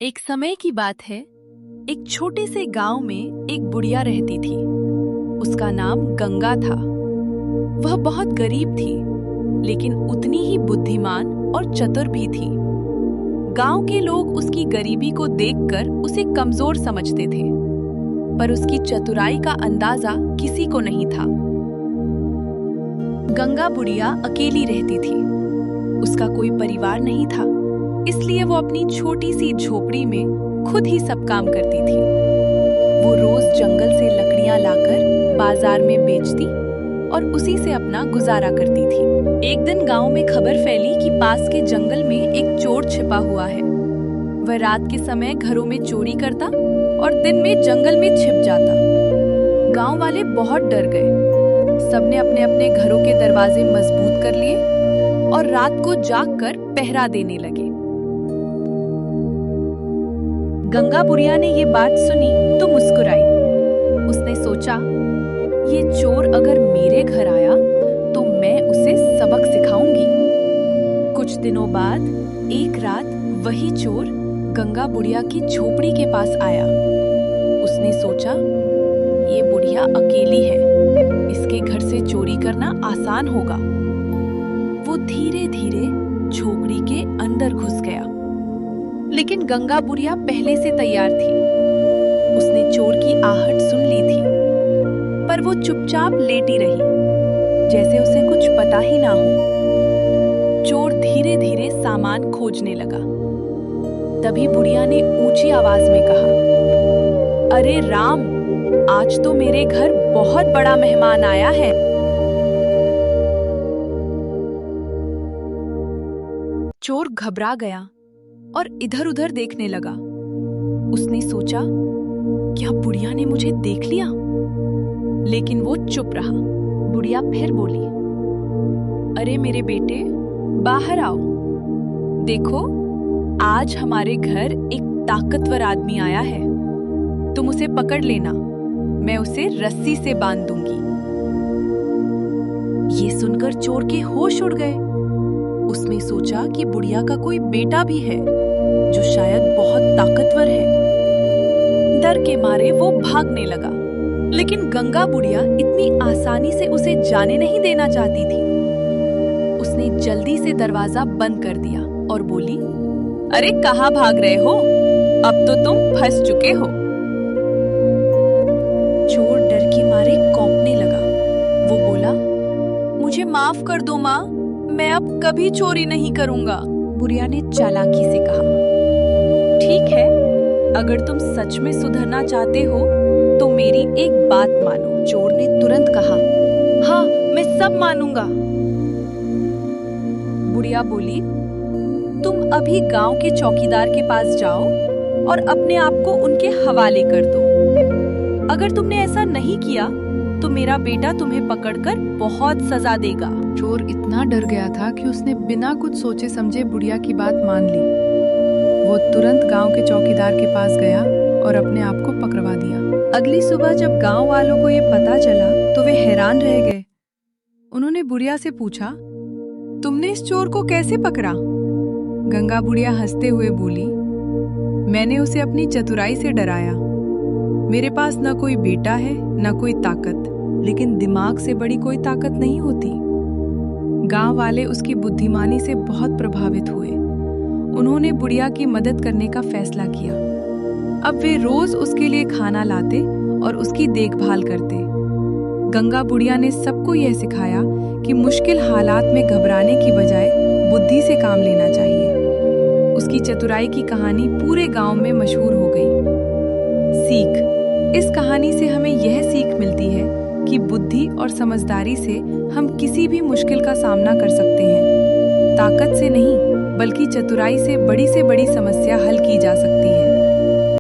एक समय की बात है। एक छोटे से गांव में एक बुढ़िया रहती थी। उसका नाम गंगा था। वह बहुत गरीब थी, लेकिन उतनी ही बुद्धिमान और चतुर भी थी। गांव के लोग उसकी गरीबी को देखकर उसे कमजोर समझते थे, पर उसकी चतुराई का अंदाजा किसी को नहीं था। गंगा बुढ़िया अकेली रहती थी। उसका कोई परिवार नहीं था, इसलिए वो अपनी छोटी सी झोपड़ी में खुद ही सब काम करती थी। वो रोज जंगल से लकड़ियां लाकर बाजार में बेचती और उसी से अपना गुजारा करती थी। एक दिन गांव में खबर फैली कि पास के जंगल में एक चोर छिपा हुआ है। वह रात के समय घरों में चोरी करता और दिन में जंगल में छिप जाता। गांव वाले बहुत डर गए। सबने अपने अपने घरों के दरवाजे मजबूत कर लिए और रात को जागकर पहरा देने लगे। गंगा बुढ़िया ने ये बात सुनी तो मुस्कुराई। उसने सोचा, ये चोर अगर मेरे घर आया तो मैं उसे सबक सिखाऊंगी। कुछ दिनों बाद एक रात वही चोर गंगा बुढ़िया की झोपड़ी के पास आया। उसने सोचा, ये बुढ़िया अकेली है, इसके घर से चोरी करना आसान होगा। वो धीरे धीरे झोपड़ी के अंदर घुस गया, लेकिन गंगा बुढ़िया पहले से तैयार थी। उसने चोर की आहट सुन ली थी, पर वो चुपचाप लेटी रही, जैसे उसे कुछ पता ही ना हो। चोर धीरे धीरे सामान खोजने लगा। तभी बुढ़िया ने ऊंची आवाज में कहा, अरे राम, आज तो मेरे घर बहुत बड़ा मेहमान आया है। चोर घबरा गया और इधर-उधर देखने लगा। उसने सोचा, क्या बुढ़िया ने मुझे देख लिया? लेकिन वो चुप रहा। बुढ़िया फिर बोली, अरे मेरे बेटे, बाहर आओ। देखो, आज हमारे घर एक ताकतवर आदमी आया है। तुम उसे पकड़ लेना, मैं उसे रस्सी से बांध दूंगी। ये सुनकर चोर के होश उड़ गए। उसने सोचा कि बुढ़िया का कोई बेटा भी है जो शायद बहुत ताकतवर है। डर के मारे वो भागने लगा, लेकिन गंगा बुढ़िया इतनी आसानी से उसे जाने नहीं देना चाहती थी। उसने जल्दी से दरवाजा बंद कर दिया और बोली, अरे कहाँ भाग रहे हो? अब तो तुम फंस चुके हो। चोर डर के मारे कांपने लगा। वो बोला, मुझे माफ कर दो माँ, मैं अब कभी चोरी नहीं करूंगा। बुढ़िया ने चालाकी से कहा, ठीक है, अगर तुम सच में सुधरना चाहते हो तो मेरी एक बात मानो। चोर ने तुरंत कहा, हाँ, मैं सब मानूंगा। बुढ़िया बोली, तुम अभी गांव के चौकीदार के पास जाओ और अपने आप को उनके हवाले कर दो। अगर तुमने ऐसा नहीं किया तो मेरा बेटा तुम्हें पकड़कर बहुत सजा देगा। चोर इतना डर गया था कि उसने बिना कुछ सोचे समझे बुढ़िया की बात मान ली। वो तुरंत गांव के चौकीदार के पास गया और अपने आप को पकड़वा दिया। अगली सुबह जब गांव वालों को ये पता चला तो वे हैरान रह गए। उन्होंने बुढ़िया से पूछा, तुमने इस चोर को कैसे पकड़ा? गंगा बुढ़िया हंसते हुए बोली, मैंने उसे अपनी चतुराई से डराया। मेरे पास न कोई बेटा है न कोई ताकत, लेकिन दिमाग से बड़ी कोई ताकत नहीं होती। गांव वाले उसकी बुद्धिमानी से बहुत प्रभावित हुए। उन्होंने बुढ़िया की मदद करने का फैसला किया। अब वे रोज उसके लिए खाना लाते और उसकी देखभाल करते। गंगा बुढ़िया ने सबको यह सिखाया कि मुश्किल हालात में घबराने की बजाय बुद्धि से काम लेना चाहिए। उसकी चतुराई की कहानी पूरे गांव में मशहूर हो गई। सीख, इस कहानी से हमें यह सीख मिलती है कि बुद्धि और समझदारी से हम किसी भी मुश्किल का सामना कर सकते हैं। ताकत से नहीं, बल्कि चतुराई से बड़ी समस्या हल की जा सकती है।